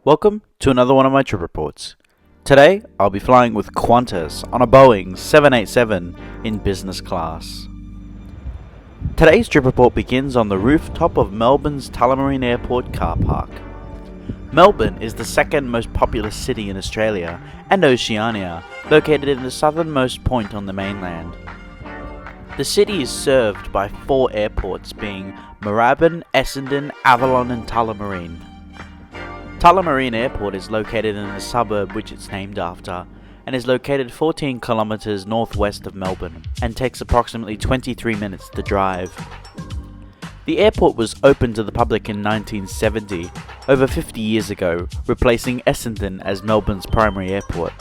Welcome to another one of my trip reports. Today, I'll be flying with Qantas on a Boeing 787 in business class. Today's trip report begins on the rooftop of Melbourne's Tullamarine Airport car park. Melbourne is the second most populous city in Australia and Oceania, located in the southernmost point on the mainland. The city is served by 4 airports, being Moorabbin, Essendon, Avalon and Tullamarine. Tullamarine Airport is located in a suburb which it's named after, and is located 14 kilometres northwest of Melbourne, and takes approximately 23 minutes to drive. The airport was opened to the public in 1970, over 50 years ago, replacing Essendon as Melbourne's primary airport.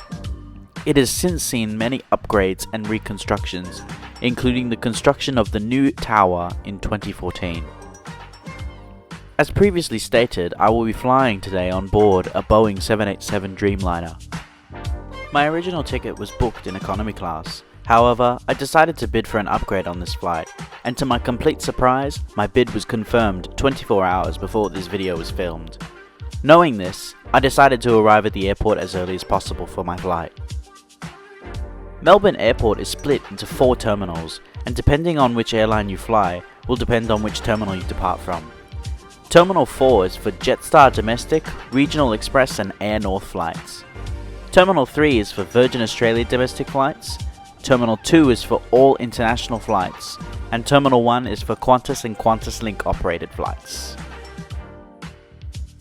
It has since seen many upgrades and reconstructions, including the construction of the new tower in 2014. As previously stated, I will be flying today on board a Boeing 787 Dreamliner. My original ticket was booked in economy class, however, I decided to bid for an upgrade on this flight, and to my complete surprise, my bid was confirmed 24 hours before this video was filmed. Knowing this, I decided to arrive at the airport as early as possible for my flight. Melbourne Airport is split into 4 terminals, and depending on which airline you fly, will depend on which terminal you depart from. Terminal 4 is for Jetstar domestic, Regional Express and Air North flights. Terminal 3 is for Virgin Australia domestic flights. Terminal 2 is for all international flights. And Terminal 1 is for Qantas and Qantas Link operated flights.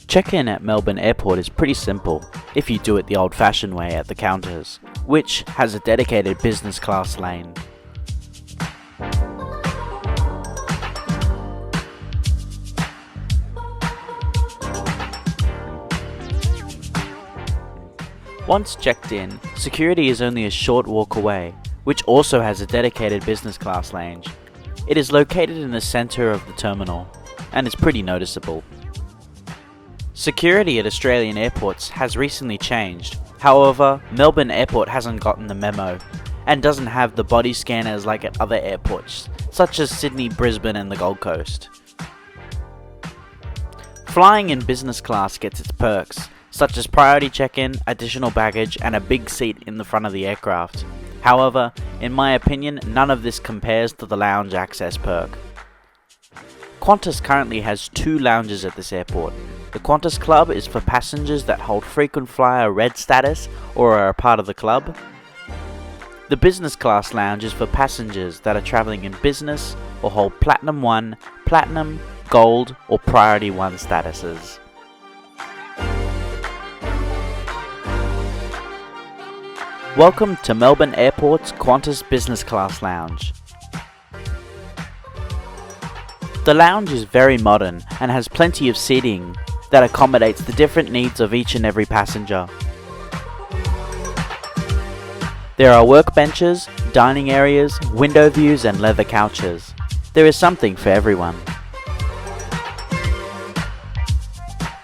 Check-in at Melbourne Airport is pretty simple, if you do it the old-fashioned way at the counters, which has a dedicated business class lane. Once checked in, security is only a short walk away, which also has a dedicated business class lounge. It is located in the centre of the terminal, and is pretty noticeable. Security at Australian airports has recently changed, however, Melbourne Airport hasn't gotten the memo, and doesn't have the body scanners like at other airports, such as Sydney, Brisbane and the Gold Coast. Flying in business class gets its perks, such as priority check-in, additional baggage, and a big seat in the front of the aircraft. However, in my opinion, none of this compares to the lounge access perk. Qantas currently has 2 lounges at this airport. The Qantas Club is for passengers that hold frequent flyer red status or are a part of the club. The business class lounge is for passengers that are travelling in business or hold Platinum 1, Platinum, Gold or Priority 1 statuses. Welcome to Melbourne Airport's Qantas Business Class Lounge. The lounge is very modern and has plenty of seating that accommodates the different needs of each and every passenger. There are workbenches, dining areas, window views and leather couches. There is something for everyone.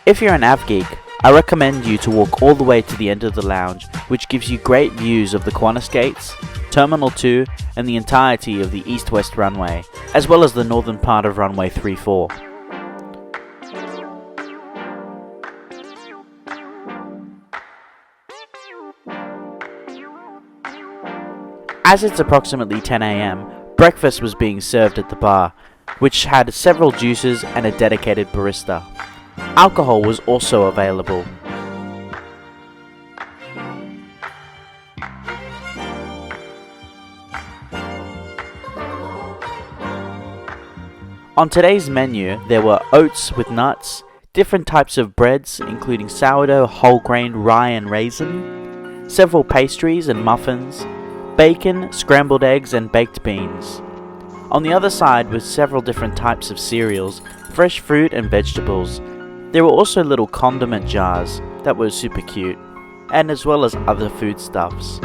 If you're an av geek, I recommend you to walk all the way to the end of the lounge, which gives you great views of the Qantas gates, Terminal 2 and the entirety of the east-west runway, as well as the northern part of runway 34. As it's approximately 10 AM, breakfast was being served at the bar, which had several juices and a dedicated barista. Alcohol was also available. On today's menu, there were oats with nuts, different types of breads including sourdough, whole grain, rye and raisin, several pastries and muffins, bacon, scrambled eggs and baked beans. On the other side were several different types of cereals, fresh fruit and vegetables. There were also little condiment jars that were super cute, and as well as other foodstuffs.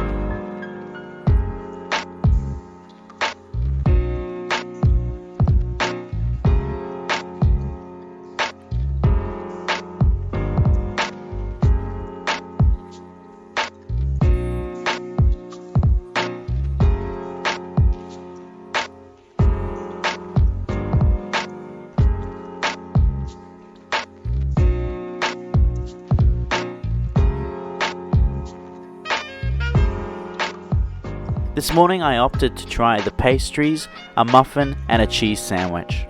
This morning I opted to try the pastries, a muffin and a cheese sandwich.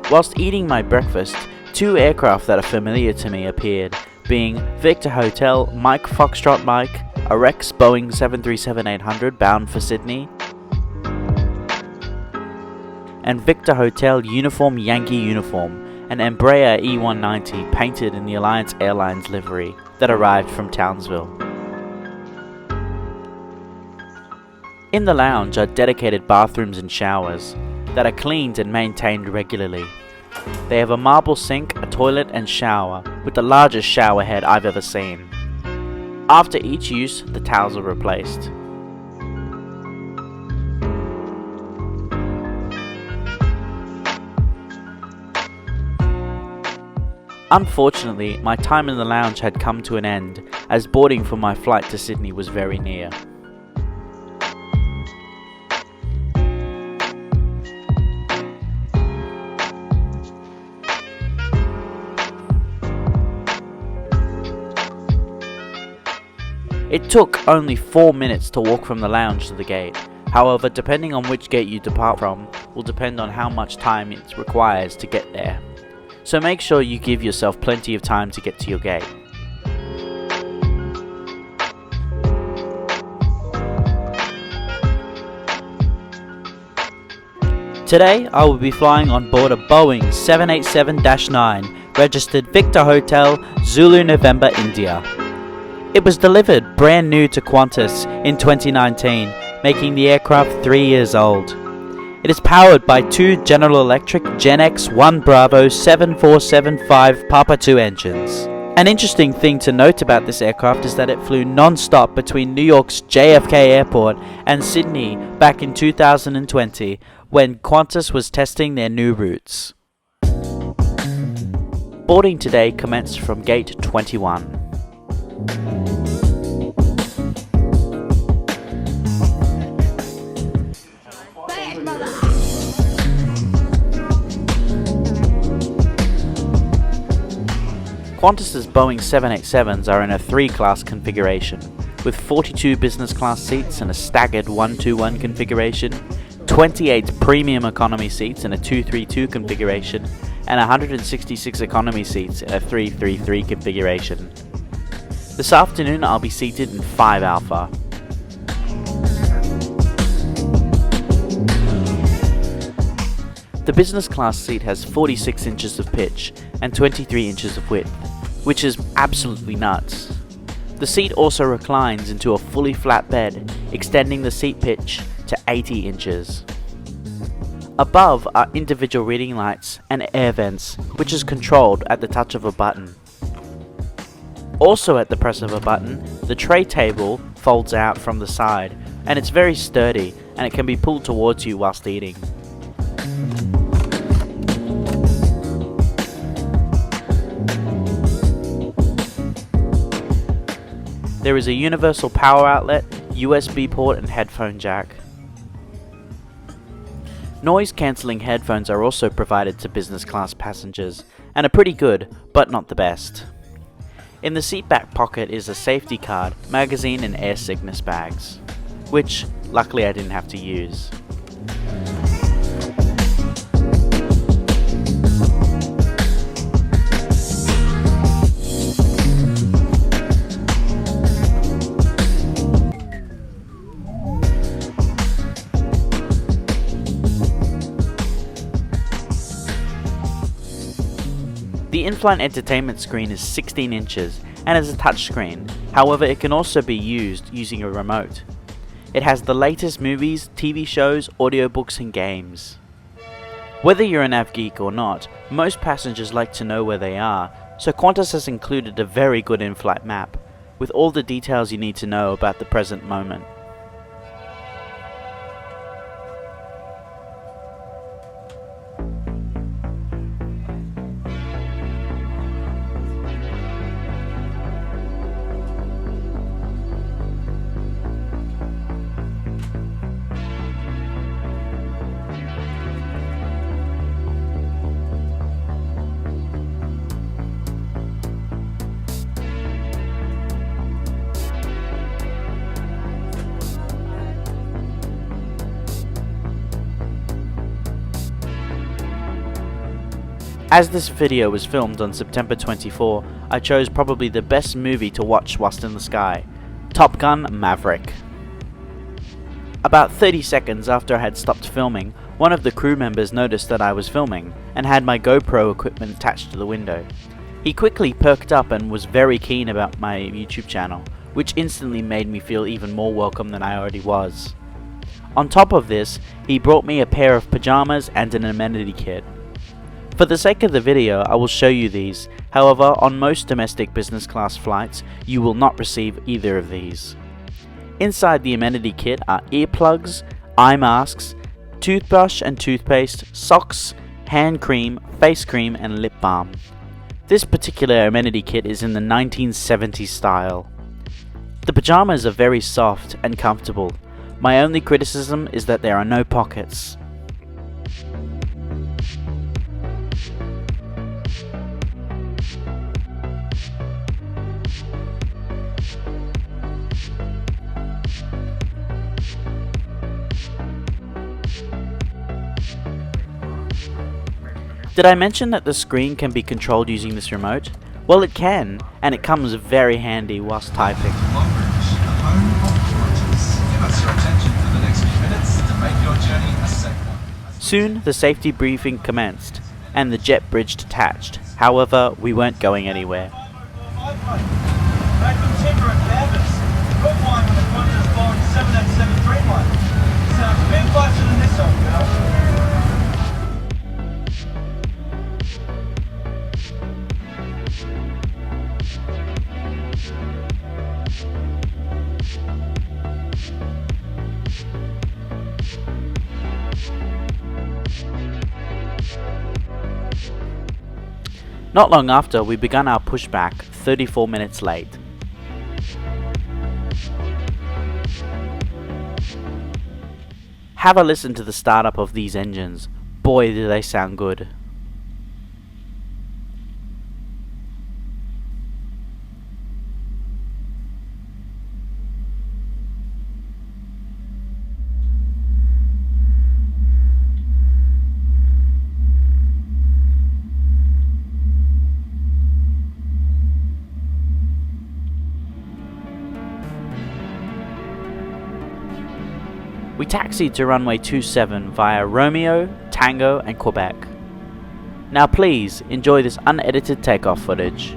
Whilst eating my breakfast, two aircraft that are familiar to me appeared, being Victor Hotel Mike Foxtrot Mike, a Rex Boeing 737-800 bound for Sydney, and Victor Hotel Uniform Yankee Uniform, an Embraer E190 painted in the Alliance Airlines livery that arrived from Townsville. In the lounge are dedicated bathrooms and showers that are cleaned and maintained regularly. They have a marble sink, a toilet and shower with the largest shower head I've ever seen. After each use, the towels are replaced. Unfortunately, my time in the lounge had come to an end as boarding for my flight to Sydney was very near. It took only 4 minutes to walk from the lounge to the gate. However, depending on which gate you depart from will depend on how much time it requires to get there. So make sure you give yourself plenty of time to get to your gate. Today, I will be flying on board a Boeing 787-9 registered Victor Hotel Zulu November India. It was delivered brand new to Qantas in 2019, making the aircraft 3 years old. It is powered by two General Electric Gen X 1 Bravo 7475 Papa 2 engines. An interesting thing to note about this aircraft is that it flew non-stop between New York's JFK Airport and Sydney back in 2020 when Qantas was testing their new routes. Boarding today commenced from gate 21. Qantas's Boeing 787s are in a 3-class configuration, with 42 business class seats in a staggered 1-2-1 configuration, 28 premium economy seats in a 2-3-2 configuration, and 166 economy seats in a 3-3-3 configuration. This afternoon I'll be seated in 5 Alpha. The business class seat has 46 inches of pitch and 23 inches of width, which is absolutely nuts. The seat also reclines into a fully flat bed, extending the seat pitch to 80 inches. Above are individual reading lights and air vents, which is controlled at the touch of a button. Also at the press of a button, the tray table folds out from the side, and it's very sturdy and it can be pulled towards you whilst eating. There is a universal power outlet, USB port and headphone jack. Noise cancelling headphones are also provided to business class passengers and are pretty good, but not the best. In the seat back pocket is a safety card, magazine and air sickness bags, which luckily I didn't have to use. The in-flight entertainment screen is 16 inches and is a touchscreen, however it can also be used using a remote. It has the latest movies, TV shows, audiobooks and games. Whether you're an av geek or not, most passengers like to know where they are, so Qantas has included a very good in-flight map, with all the details you need to know about the present moment. As this video was filmed on September 24, I chose probably the best movie to watch whilst in the sky, Top Gun: Maverick. About 30 seconds after I had stopped filming, one of the crew members noticed that I was filming and had my GoPro equipment attached to the window. He quickly perked up and was very keen about my YouTube channel, which instantly made me feel even more welcome than I already was. On top of this, he brought me a pair of pajamas and an amenity kit. For the sake of the video, I will show you these. However, on most domestic business class flights, you will not receive either of these. Inside the amenity kit are earplugs, eye masks, toothbrush and toothpaste, socks, hand cream, face cream and lip balm. This particular amenity kit is in the 1970s style. The pajamas are very soft and comfortable. My only criticism is that there are no pockets. Did I mention that the screen can be controlled using this remote? Well, it can, and it comes very handy whilst typing. Soon, the safety briefing commenced, and the jet bridge detached. However, we weren't going anywhere. Not long after, we began our pushback, 34 minutes late. Have a listen to the startup of these engines. Boy, do they sound good. We taxied to runway 27 via Romeo, Tango and Quebec. Now please enjoy this unedited takeoff footage.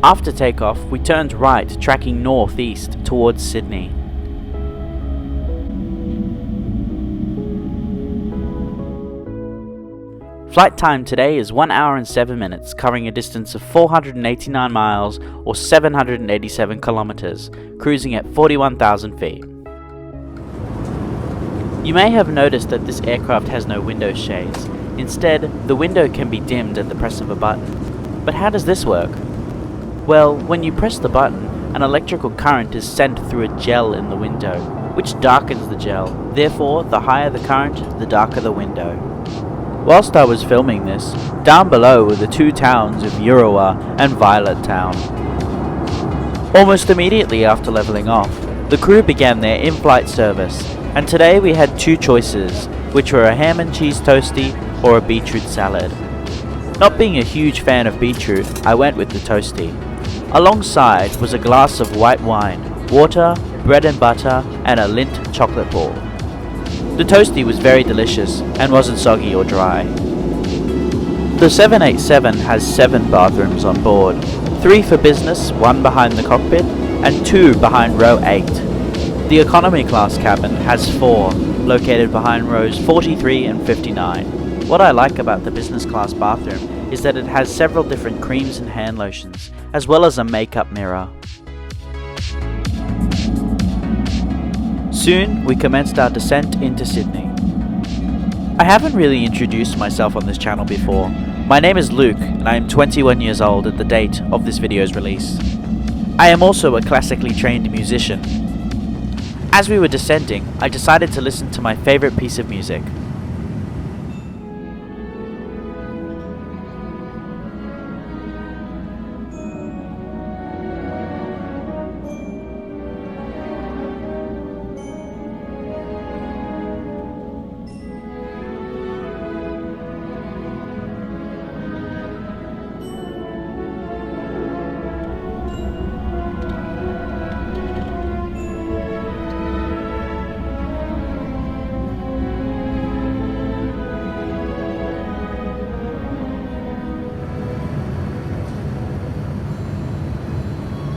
After takeoff, we turned right, tracking northeast towards Sydney. Flight time today is 1 hour and 7 minutes, covering a distance of 489 miles or 787 kilometers, cruising at 41,000 feet. You may have noticed that this aircraft has no window shades. Instead, the window can be dimmed at the press of a button. But how does this work? Well, when you press the button, an electrical current is sent through a gel in the window, which darkens the gel. Therefore, the higher the current, the darker the window. Whilst I was filming this, down below were the two towns of Euroa and Violet Town. Almost immediately after leveling off, the crew began their in-flight service, and today we had two choices, which were a ham and cheese toastie or a beetroot salad. Not being a huge fan of beetroot, I went with the toastie. Alongside was a glass of white wine, water, bread and butter, and a Lindt chocolate ball. The toastie was very delicious and wasn't soggy or dry. The 787 has 7 bathrooms on board, 3 for business, 1 behind the cockpit, and 2 behind row 8. The economy class cabin has 4, located behind rows 43 and 59. What I like about the business class bathroom is that it has several different creams and hand lotions, as well as a makeup mirror. Soon, we commenced our descent into Sydney. I haven't really introduced myself on this channel before. My name is Luke, and I am 21 years old at the date of this video's release. I am also a classically trained musician. As we were descending, I decided to listen to my favorite piece of music.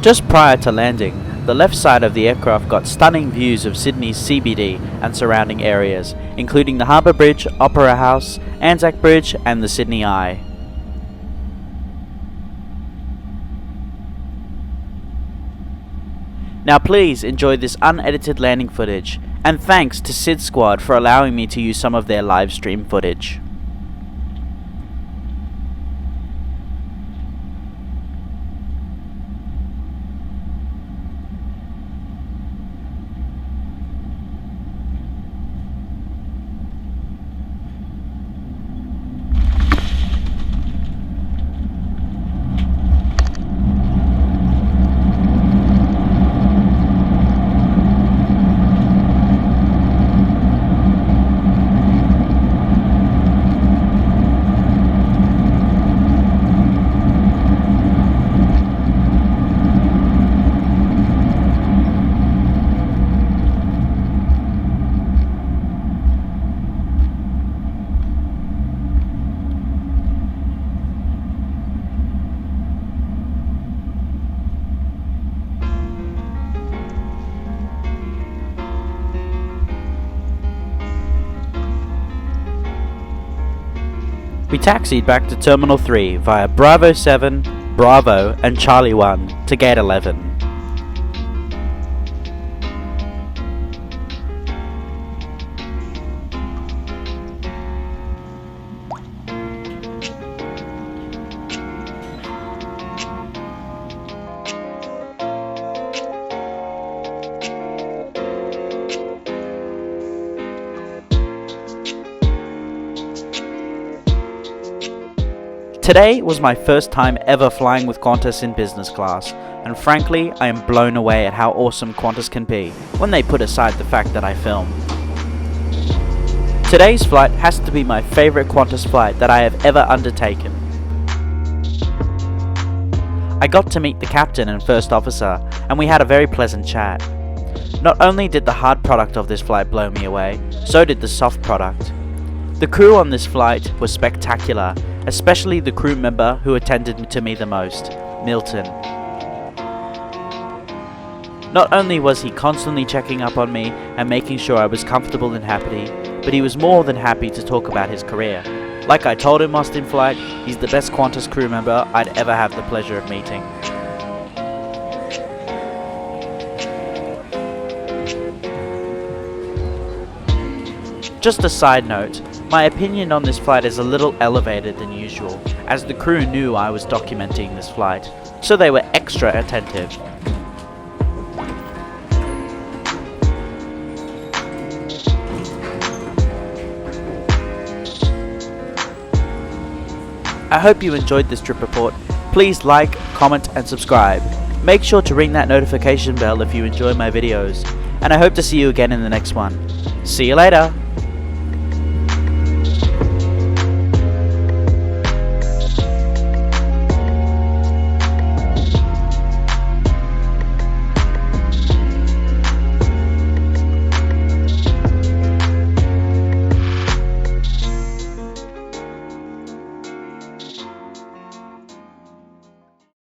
Just prior to landing, the left side of the aircraft got stunning views of Sydney's CBD and surrounding areas, including the Harbour Bridge, Opera House, Anzac Bridge and the Sydney Eye. Now please enjoy this unedited landing footage, and thanks to Sid Squad for allowing me to use some of their live stream footage. We taxied back to Terminal 3 via Bravo 7, Bravo and Charlie 1 to Gate 11. Today was my first time ever flying with Qantas in business class, and frankly, I am blown away at how awesome Qantas can be when they put aside the fact that I film. Today's flight has to be my favourite Qantas flight that I have ever undertaken. I got to meet the captain and first officer, and we had a very pleasant chat. Not only did the hard product of this flight blow me away, so did the soft product. The crew on this flight was spectacular, especially the crew member who attended to me the most, Milton. Not only was he constantly checking up on me and making sure I was comfortable and happy, but he was more than happy to talk about his career. Like I told him whilst in flight, he's the best Qantas crew member I'd ever have the pleasure of meeting. Just a side note, my opinion on this flight is a little elevated than usual, as the crew knew I was documenting this flight, so they were extra attentive. I hope you enjoyed this trip report. Please like, comment and subscribe. Make sure to ring that notification bell if you enjoy my videos, and I hope to see you again in the next one. See you later!